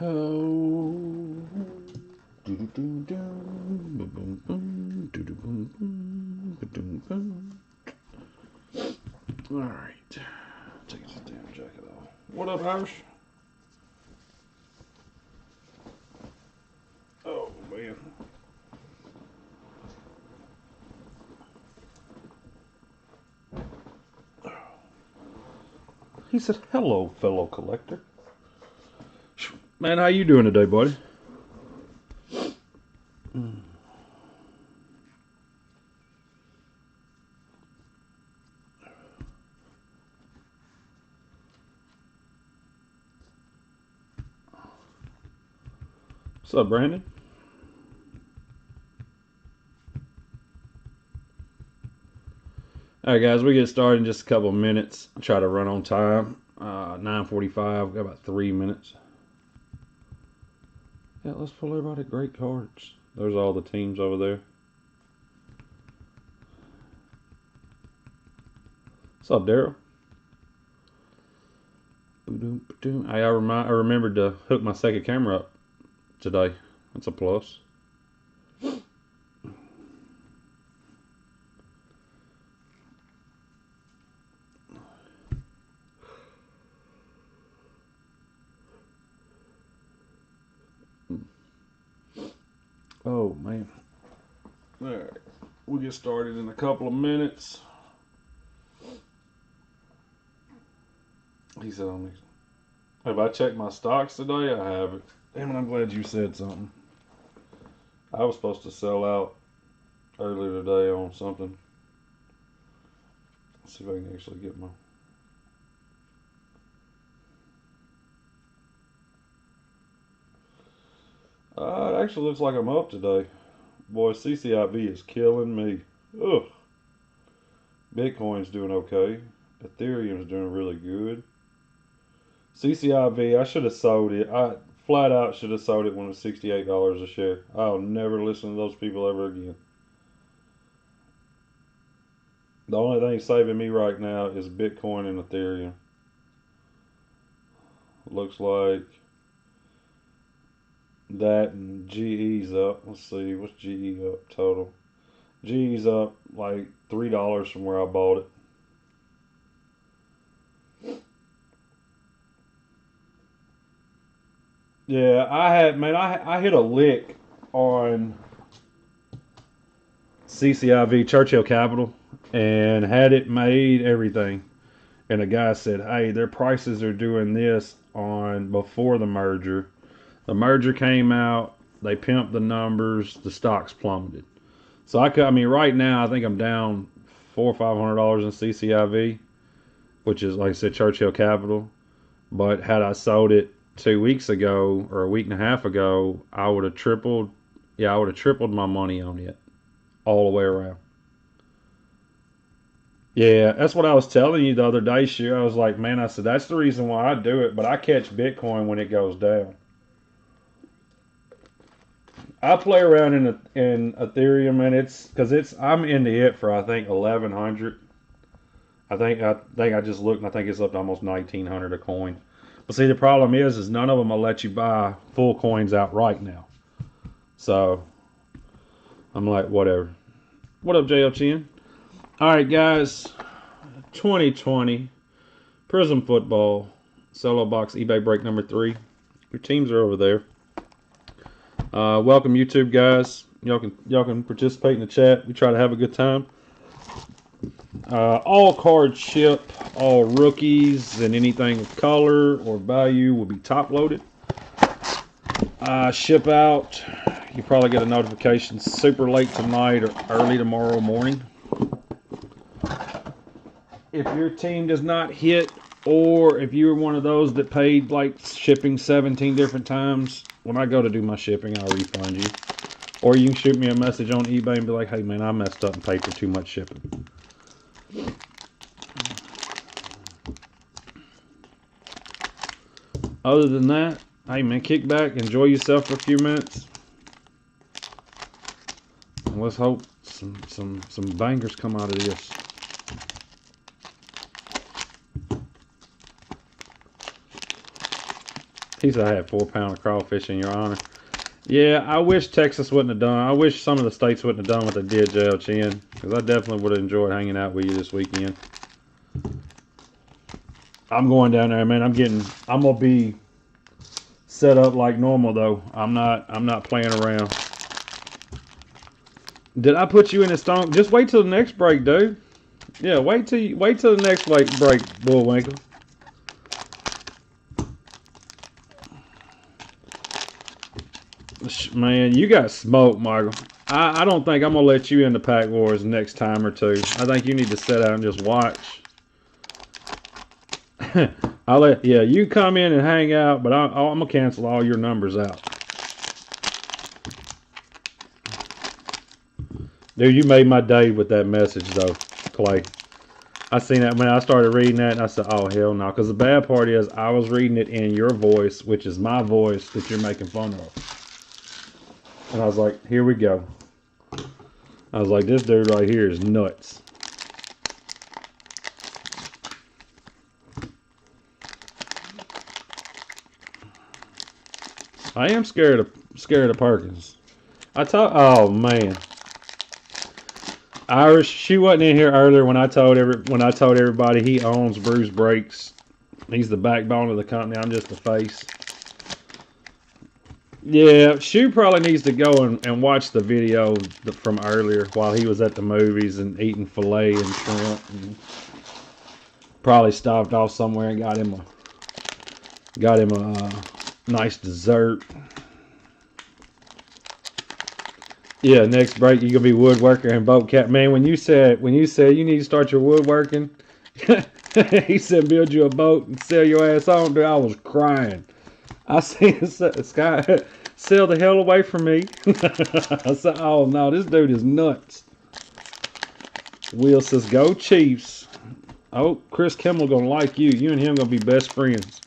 Oh. All right. Take this damn jacket off. What up, Irish? Oh, man. He said, hello, fellow collector. Man, how you doing today, buddy? What's up, Brandon? All right, guys, we get started in just a couple of minutes. I'll try to run on time. 9:45. Got about 3 minutes. Yeah, let's pull everybody great cards. There's all the teams over there. What's up, Daryl? I remembered to hook my second camera up today. That's a plus. Oh, man. All right. We'll get started in a couple of minutes. He said, have I checked my stocks today? I haven't. Damn it, I'm glad you said something. I was supposed to sell out earlier today on something. Let's see if I can actually get my... it actually looks like I'm up today. Boy, CCIV is killing me. Ugh. Bitcoin's doing okay. Ethereum's doing really good. CCIV, I should have sold it. I flat out should have sold it when it was $68 a share. I'll never listen to those people ever again. The only thing saving me right now is Bitcoin and Ethereum. Looks like that and GE's up. Let's see, what's GE up total? GE's up like $3 from where I bought it. Yeah, I hit a lick on CCIV Churchill Capital and had it made everything. And the guy said, hey, their prices are doing this on before the merger. The merger came out, they pimped the numbers, the stocks plummeted. So right now I think I'm down $400 or $500 in CCIV, which is like I said, Churchill Capital. But had I sold it 2 weeks ago or a week and a half ago, I would have tripled. Yeah, I would have tripled my money on it all the way around. Yeah, that's what I was telling you the other day, Shu. I was like, man, I said, that's the reason why I do it, but I catch Bitcoin when it goes down. I play around in Ethereum, and I'm into it for I think 1100. I think I just looked and I think it's up to almost 1900 a coin. But see, the problem is none of them will let you buy full coins outright now. So I'm like, whatever. What up, JLCN? All right, guys. 2020 Prizm football Cello box eBay break number 3. Your teams are over there. Welcome, YouTube guys. Y'all can participate in the chat. We try to have a good time. All cards ship, all rookies and anything of color or value will be top loaded. Ship out. You probably get a notification super late tonight or early tomorrow morning. If your team does not hit, or if you're one of those that paid like shipping 17 different times, when I go to do my shipping, I'll refund you. Or you can shoot me a message on eBay and be like, hey man, I messed up and paid for too much shipping. Other than that, hey man, kick back, enjoy yourself for a few minutes. And let's hope some bangers come out of this. He said I had 4 pounds of crawfish in your honor. Yeah, I wish Texas wouldn't have done. I wish some of the states wouldn't have done what they did, JL Chin, because I definitely would have enjoyed hanging out with you this weekend. I'm going down there, man. I'm gonna be set up like normal though. I'm not playing around. Did I put you in a stone? Just wait till the next break, dude. Yeah, wait till the next break, Bullwinkle. Man, you got smoked, Michael. I don't think I'm gonna let you in the Pack Wars next time or two. I think you need to sit out and just watch. You come in and hang out, but I'm gonna cancel all your numbers out. Dude, you made my day with that message, though, Clay. I seen that when I started reading that, and I said, oh, hell no. Because the bad part is I was reading it in your voice, which is my voice that you're making fun of. And I was like, here we go. I was like, this dude right here is nuts. I am scared of Perkins. Oh, man. Irish, she wasn't in here earlier when I told everybody he owns Bruce Breaks. He's the backbone of the company. I'm just the face. Yeah, she probably needs to go and watch the video from earlier while he was at the movies and eating filet and shrimp. And probably stopped off somewhere and got him a nice dessert. Yeah, next break you're gonna be woodworker and boat cat. Man, when you said you need to start your woodworking, he said build you a boat and sell your ass on. Dude, I was crying. I seen Sky sail the hell away from me. I said, oh no, this dude is nuts. Will says go Chiefs. Oh, Chris Kimmel gonna like you. You and him gonna be best friends.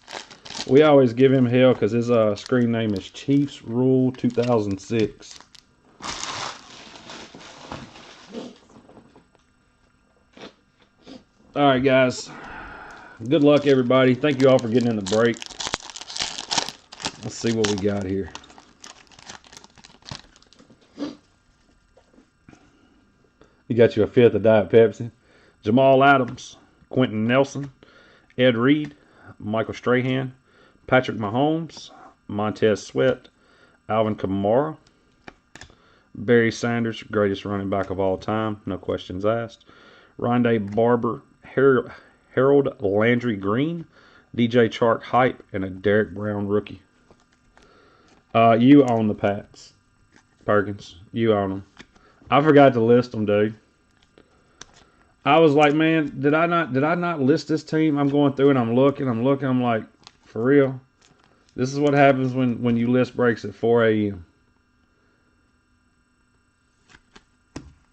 We always give him hell because his screen name is Chiefs Rule 2006. All right, guys. Good luck, everybody. Thank you all for getting in the break. Let's see what we got here. You got you a fifth of Diet Pepsi. Jamal Adams, Quentin Nelson, Ed Reed, Michael Strahan, Patrick Mahomes, Montez Sweat, Alvin Kamara, Barry Sanders, greatest running back of all time, no questions asked. Rondé Barber, Harold Landry Green, DJ Chark Hype, and a Derek Brown rookie. You own the Pats, Perkins. You own them. I forgot to list them, dude. I was like, man, did I not list this team? I'm going through and I'm looking. I'm like, for real? This is what happens when you list breaks at 4 a.m.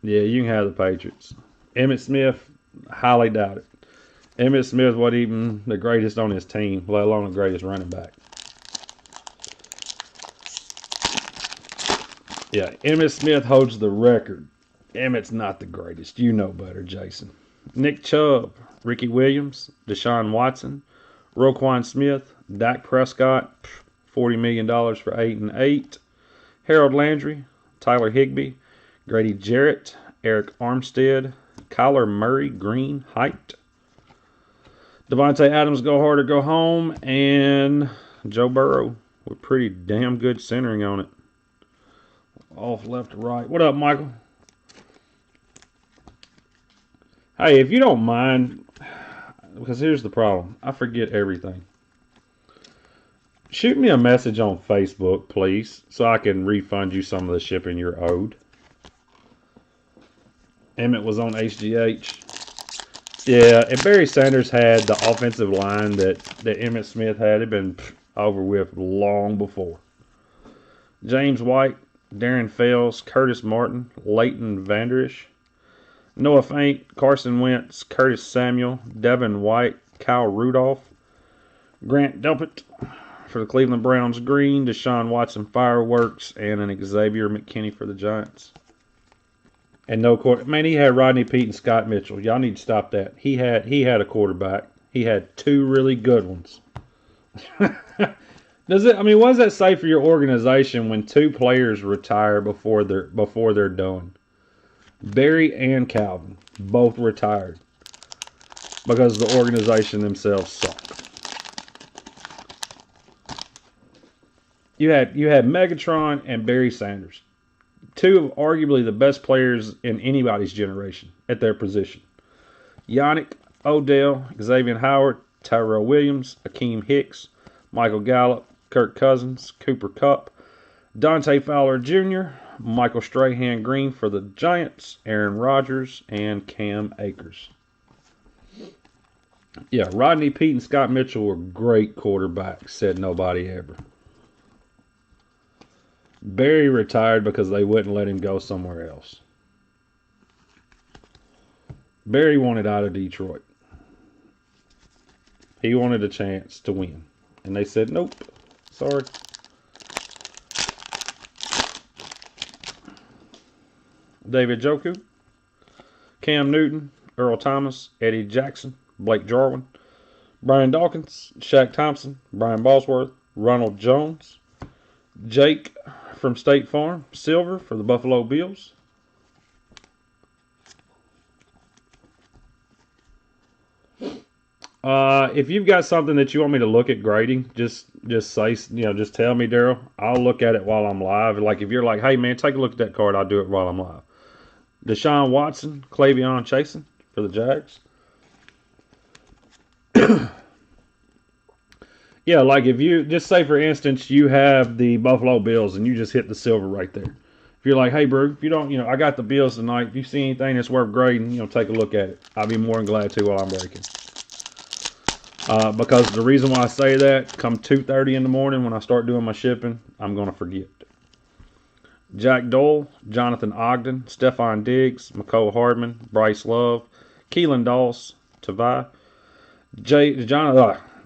Yeah, you can have the Patriots. Emmitt Smith, highly doubt it. Emmitt Smith wasn't even the greatest on his team, let alone the greatest running back. Yeah, Emmitt Smith holds the record. Emmitt's not the greatest. You know better, Jason. Nick Chubb, Ricky Williams, Deshaun Watson, Roquan Smith, Dak Prescott, $40 million for 8 and 8. Harold Landry, Tyler Higbee, Grady Jarrett, Eric Armstead, Kyler Murray, Green, hyped. Devontae Adams, go hard or go home. And Joe Burrow with pretty damn good centering on it. Off left to right. What up, Michael? Hey, if you don't mind, because here's the problem. I forget everything. Shoot me a message on Facebook, please, so I can refund you some of the shipping you're owed. Emmett was on HGH. Yeah, if Barry Sanders had the offensive line that Emmitt Smith had, it'd been over with long before. James White, Darren Fells, Curtis Martin, Leighton Vander Esch, Noah Fant, Carson Wentz, Curtis Samuel, Devin White, Kyle Rudolph, Grant Delpit for the Cleveland Browns green, Deshaun Watson fireworks, and an Xavier McKinney for the Giants. And no quarter. Man, he had Rodney Peete and Scott Mitchell. Y'all need to stop that. He had a quarterback. He had 2 really good ones. Does it? I mean, what does that say for your organization when two players retire before they're done? Barry and Calvin both retired because the organization themselves suck. You had Megatron and Barry Sanders, two of arguably the best players in anybody's generation at their position. Yannick, Odell, Xavier Howard, Tyrell Williams, Akeem Hicks, Michael Gallup, Kirk Cousins, Cooper Kupp, Dante Fowler Jr., Michael Strahan Green for the Giants, Aaron Rodgers, and Cam Akers. Yeah, Rodney Peete and Scott Mitchell were great quarterbacks, said nobody ever. Barry retired because they wouldn't let him go somewhere else. Barry wanted out of Detroit. He wanted a chance to win. And they said, nope, sorry. David Njoku, Cam Newton, Earl Thomas, Eddie Jackson, Blake Jarwin, Brian Dawkins, Shaq Thompson, Brian Bosworth, Ronald Jones, Jake from State Farm, Silver for the Buffalo Bills. If you've got something that you want me to look at grading, just say, just tell me, Daryl. I'll look at it while I'm live. Like if you're like, hey man, take a look at that card, I'll do it while I'm live. Deshaun Watson, Clavion Chasen for the Jags. Yeah, like if you just say for instance you have the Buffalo Bills and you just hit the silver right there. If you're like, hey bro, if you don't, I got the Bills tonight. If you see anything that's worth grading, take a look at it. I'll be more than glad to while I'm breaking. Because the reason why I say that, come 2:30 in the morning when I start doing my shipping, I'm going to forget. Jack Doyle, Jonathan Ogden, Stephon Diggs, McCole Hardman, Bryce Love, Keelan Doss, Tavai,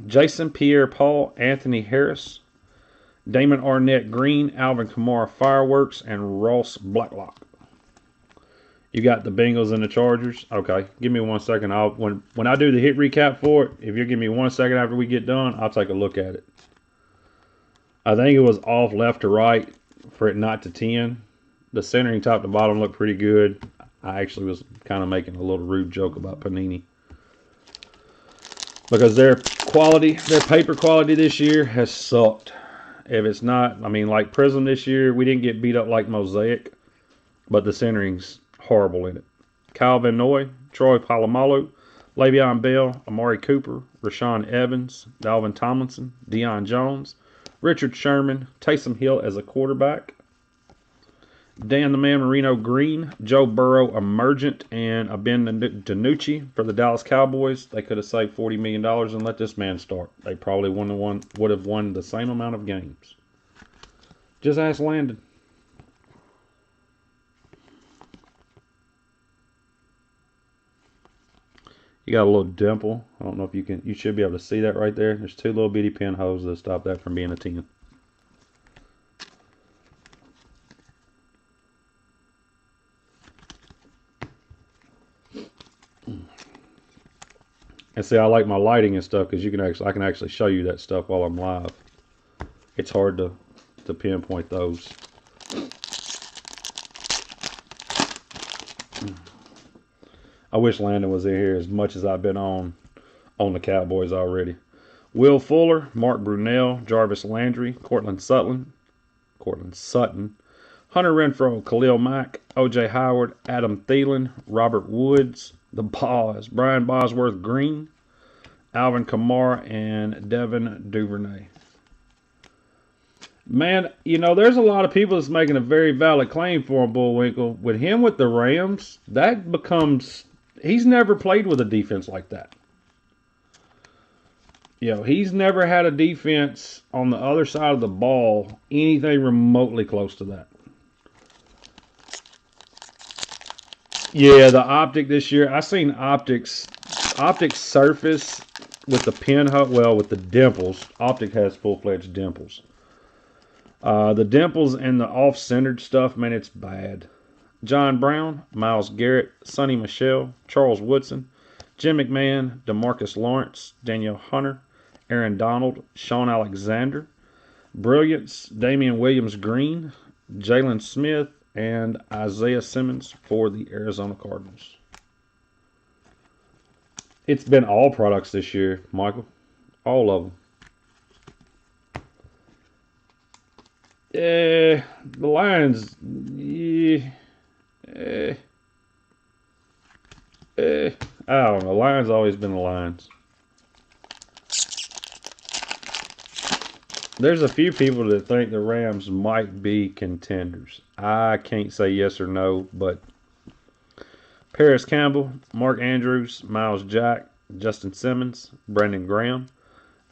Jason Pierre-Paul, Anthony Harris, Damon Arnett Green, Alvin Kamara Fireworks, and Ross Blacklock. You got the Bengals and the Chargers. Okay, give me 1 second. When I do the hit recap for it, if you give me 1 second after we get done, I'll take a look at it. I think it was off left to right for it not to 10. The centering top to bottom looked pretty good. I actually was kind of making a little rude joke about Panini. Because their paper quality this year has sucked. If it's not, like Prizm this year, we didn't get beat up like Mosaic, but the centering's horrible in it. Kyle Van Noy, Troy Polamalu, Le'Veon Bell, Amari Cooper, Rashawn Evans, Dalvin Tomlinson, Deion Jones, Richard Sherman, Taysom Hill as a quarterback, Dan the Man Marino Green, Joe Burrow Emergent, and Ben DiNucci for the Dallas Cowboys. They could have saved $40 million and let this man start. They probably would have won the same amount of games. Just ask Landon. You got a little dimple. I don't know if you should be able to see that right there. There's two little bitty pinholes that stop that from being a 10. And see, I like my lighting and stuff because I can actually show you that stuff while I'm live. It's hard to pinpoint those. I wish Landon was in here as much as I've been on the Cowboys already. Will Fuller, Mark Brunell, Jarvis Landry, Cortland Sutton, Hunter Renfrow, Khalil Mack, O.J. Howard, Adam Thielen, Robert Woods, the Boss, Brian Bosworth Green, Alvin Kamara, and Devin Duvernay. Man, there's a lot of people that's making a very valid claim for him, Bullwinkle. With him with the Rams, that becomes... He's never played with a defense like that. He's never had a defense on the other side of the ball anything remotely close to that. Yeah, the optic this year, I seen optics surface with the pinhole, with the dimples. Optic has full-fledged dimples. The dimples and the off-centered stuff, man, it's bad. John Brown, Myles Garrett, Sonny Michel, Charles Woodson, Jim McMahon, DeMarcus Lawrence, Daniel Hunter, Aaron Donald, Sean Alexander, Brilliance, Damian Williams Green, Jalen Smith, and Isaiah Simmons for the Arizona Cardinals. It's been all products this year, Michael. All of them. The Lions, I don't know. Lions always been the Lions. There's a few people that think the Rams might be contenders. I can't say yes or no, but Paris Campbell, Mark Andrews, Miles Jack, Justin Simmons, Brandon Graham,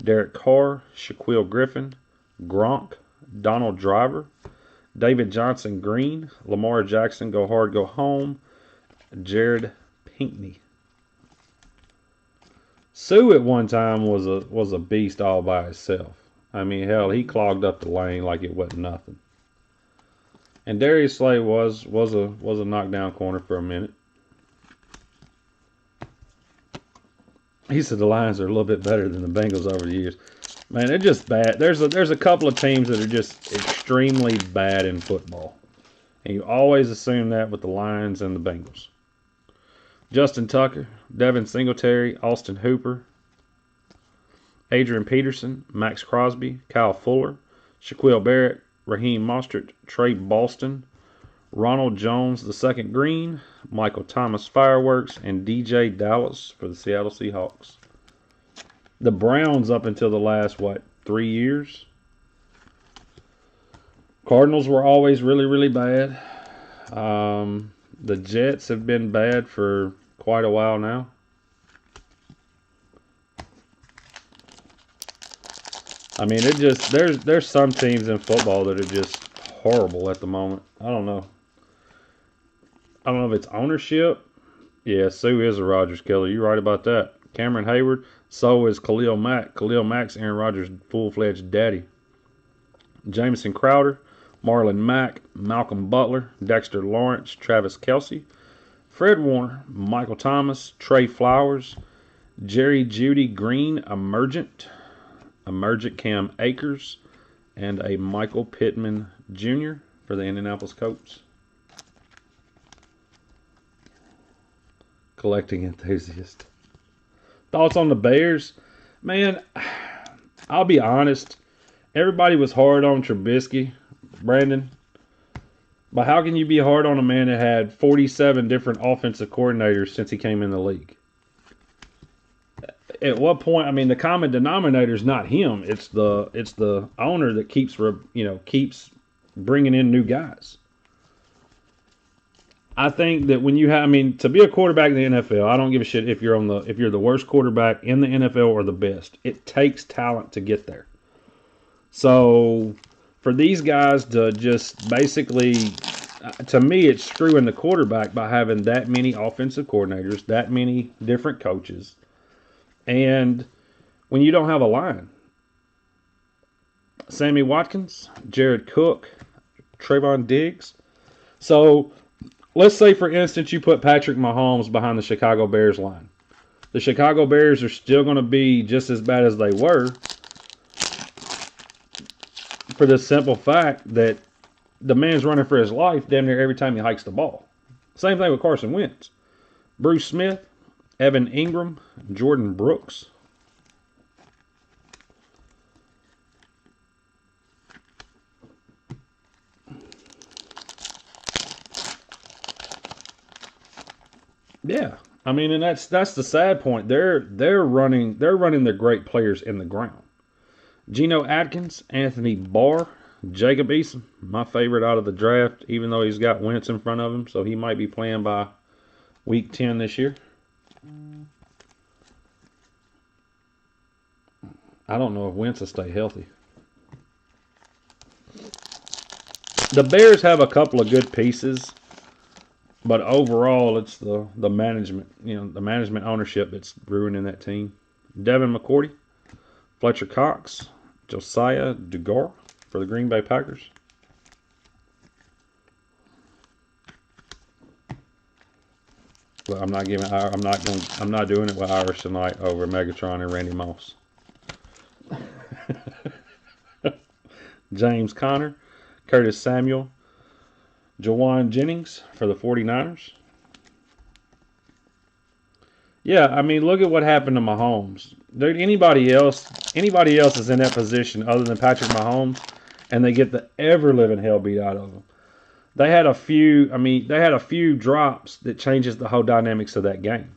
Derek Carr, Shaquille Griffin, Gronk, Donald Driver, David Johnson Green, Lamar Jackson Go Hard Go Home, Jared Pinkney. Sue at one time was a beast all by himself. I mean, hell, he clogged up the lane like it wasn't nothing. And Darius Slay was a knockdown corner for a minute. He said the Lions are a little bit better than the Bengals over the years. Man, they're just bad. There's a couple of teams that are just extremely bad in football. And you always assume that with the Lions and the Bengals. Justin Tucker, Devin Singletary, Austin Hooper, Adrian Peterson, Max Crosby, Kyle Fuller, Shaquille Barrett, Raheem Mostert, Trey Boston, Ronald Jones II Green, Michael Thomas Fireworks, and DJ Dallas for the Seattle Seahawks. The Browns up until the last, 3 years? Cardinals were always really, really bad. The Jets have been bad for quite a while now. I mean, there's some teams in football that are just horrible at the moment. I don't know. I don't know if it's ownership. Yeah, Sue is a Rodgers killer. You're right about that. Cameron Hayward. So is Khalil Mack. Khalil Mack's Aaron Rodgers' full-fledged daddy. Jamison Crowder, Marlon Mack, Malcolm Butler, Dexter Lawrence, Travis Kelce, Fred Warner, Michael Thomas, Trey Flowers, Jerry Jeudy Green, Emergent Cam Akers, and a Michael Pittman Jr. for the Indianapolis Colts. Collecting enthusiast. Thoughts on the Bears? Man, I'll be honest. Everybody was hard on Trubisky, Brandon. But how can you be hard on a man that had 47 different offensive coordinators since he came in the league? At what point? I mean, the common denominator is not him. It's the owner that keeps bringing in new guys. I think that when you have, I mean, to be a quarterback in the NFL, I don't give a shit if you're the worst quarterback in the NFL or the best. It takes talent to get there. So for these guys to just basically, to me, it's screwing the quarterback by having that many offensive coordinators, that many different coaches, and when you don't have a line. Sammy Watkins, Jared Cook, Trayvon Diggs. So let's say, for instance, you put Patrick Mahomes behind the Chicago Bears line. The Chicago Bears are still going to be just as bad as they were for the simple fact that the man's running for his life damn near every time he hikes the ball. Same thing with Carson Wentz. Bruce Smith, Evan Ingram, Jordan Brooks. Yeah, I mean, and that's the sad point. They're running their great players in the ground. Geno Atkins, Anthony Barr, Jacob Eason, my favorite out of the draft, even though he's got Wentz in front of him, so he might be playing by week 10 this year. I don't know if Wentz will stay healthy. The Bears have a couple of good pieces. But overall, it's the management, the management ownership that's ruining that team. Devin McCourty, Fletcher Cox, Josiah Dugar for the Green Bay Packers. But I'm not doing it with Irish tonight over Megatron and Randy Moss. James Conner, Curtis Samuel, Jawan Jennings for the 49ers. Yeah, I mean, look at what happened to Mahomes. Dude, anybody else is in that position other than Patrick Mahomes, and they get the ever living hell beat out of them. They had a few drops that changes the whole dynamics of that game.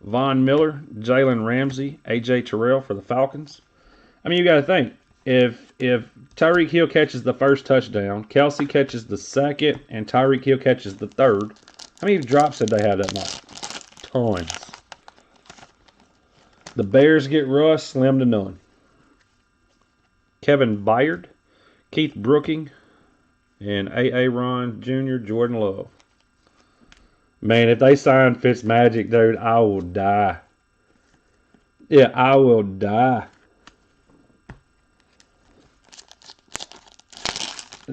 Von Miller, Jalen Ramsey, A.J. Terrell for the Falcons. I mean, you got to think, if Tyreek Hill catches the first touchdown, Kelsey catches the second, and Tyreek Hill catches the third, how many drops did they have that night? Tons. The Bears get Russ, slim to none. Kevin Byard, Keith Brooking, and A.A. Ron Jr., Jordan Love. Man, if they sign Fitzmagic, dude, I will die. Yeah, I will die.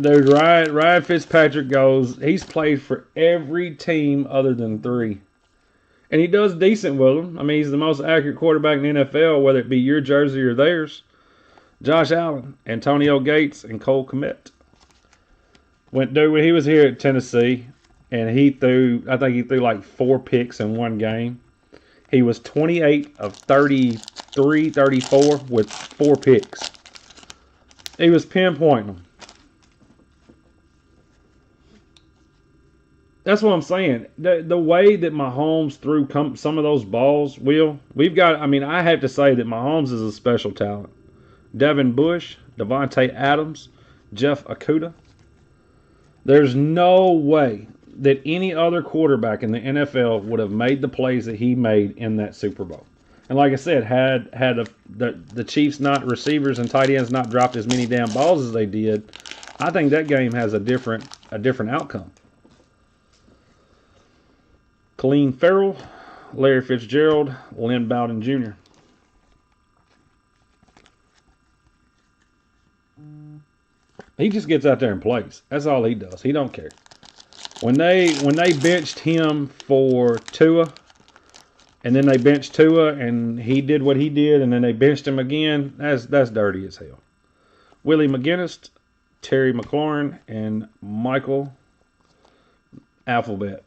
Dude, Ryan Fitzpatrick he's played for every team other than 3. And he does decent with them. I mean, he's the most accurate quarterback in the NFL, whether it be your jersey or theirs. Josh Allen, Antonio Gates, and Cole Kmet. When he was here at Tennessee, and I think he threw like 4 picks in one game. He was 28 of 33, 34 with 4 picks. He was pinpointing them. That's what I'm saying. The way that Mahomes threw some of those balls, I have to say that Mahomes is a special talent. Devin Bush, Devontae Adams, Jeff Okudah. There's no way that any other quarterback in the NFL would have made the plays that he made in that Super Bowl. And like I said, had the Chiefs receivers and tight ends not dropped as many damn balls as they did, I think that game has a different outcome. Colleen Farrell, Larry Fitzgerald, Lynn Bowden Jr. He just gets out there and plays. That's all he does. He don't care. When they benched him for Tua, and then they benched Tua, and he did what he did, and then they benched him again, that's dirty as hell. Willie McGinnis, Terry McLaurin, and Michael Alphabet.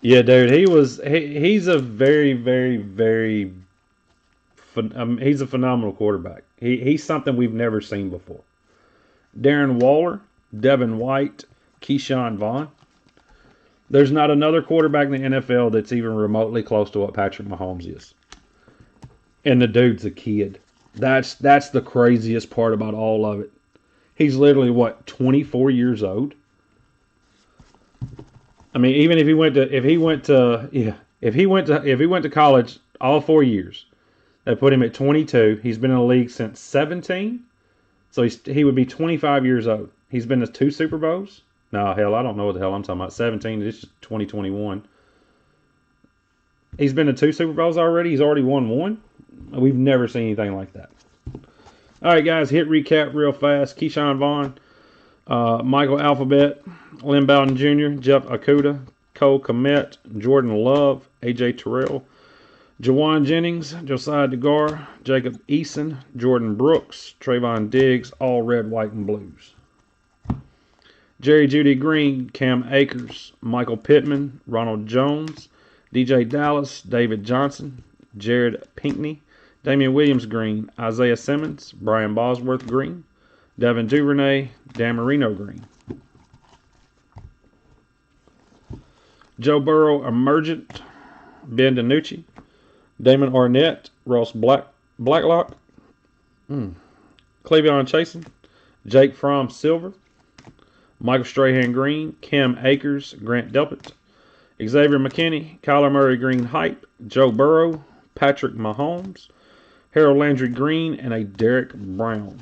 Yeah, dude, he's a very, very, very he's a phenomenal quarterback. He's something we've never seen before. Darren Waller, Devin White, Keyshawn Vaughn. There's not another quarterback in the NFL that's even remotely close to what Patrick Mahomes is. And the dude's a kid. That's the craziest part about all of it. He's literally 24 years old. I mean, even if he went to college all 4 years, they put him at 22. He's been in the league since 17, so he would be 25 years old. He's been to 2 Super Bowls. No, hell, I don't know what the hell I'm talking about. 17. This is 2021. He's been to 2 Super Bowls already. He's already won 1. We've never seen anything like that. All right, guys, hit recap real fast. Keyshawn Vaughn, Michael Alphabet, Lynn Bowden Jr., Jeff Okudah, Cole Kmet, Jordan Love, A.J. Terrell, Jawan Jennings, Josiah DeGar, Jacob Eason, Jordan Brooks, Trayvon Diggs, all red, white, and blues. Jerry Judy Green, Cam Akers, Michael Pittman, Ronald Jones, DJ Dallas, David Johnson, Jared Pinkney, Damian Williams Green, Isaiah Simmons, Brian Bosworth Green, Devin Duvernay, Dan Marino Green. Joe Burrow Emergent, Ben DiNucci, Damon Arnett, Ross Blacklock, Cleveon Chasen, Jake Fromm Silver, Michael Strahan Green, Cam Akers, Grant Delpit, Xavier McKinney, Kyler Murray Green Hype, Joe Burrow, Patrick Mahomes, Harold Landry Green, and a Derek Brown.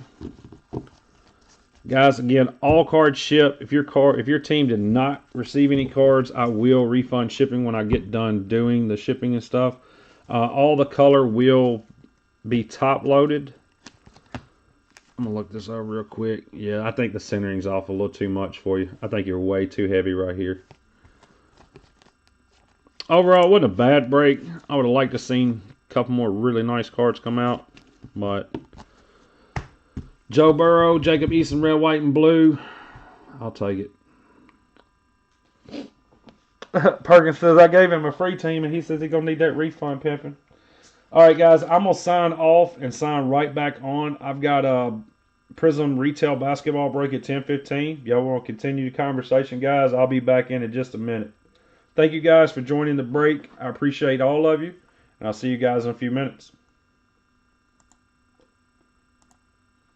Guys, again, all cards ship. If your team did not receive any cards, I will refund shipping when I get done doing the shipping and stuff. All the color will be top loaded. I'm going to look this over real quick. Yeah, I think the centering's off a little too much for you. I think you're way too heavy right here. Overall, it wasn't a bad break. I would have liked to seen a couple more really nice cards come out. But Joe Burrow, Jacob Eason, red, white, and blue. I'll take it. Perkins says I gave him a free team, and he says he's going to need that refund, pimping. All right, guys, I'm going to sign off and sign right back on. I've got a Prizm retail basketball break at 10:15. Y'all want to continue the conversation, guys? I'll be back in just a minute. Thank you guys for joining the break. I appreciate all of you, and I'll see you guys in a few minutes.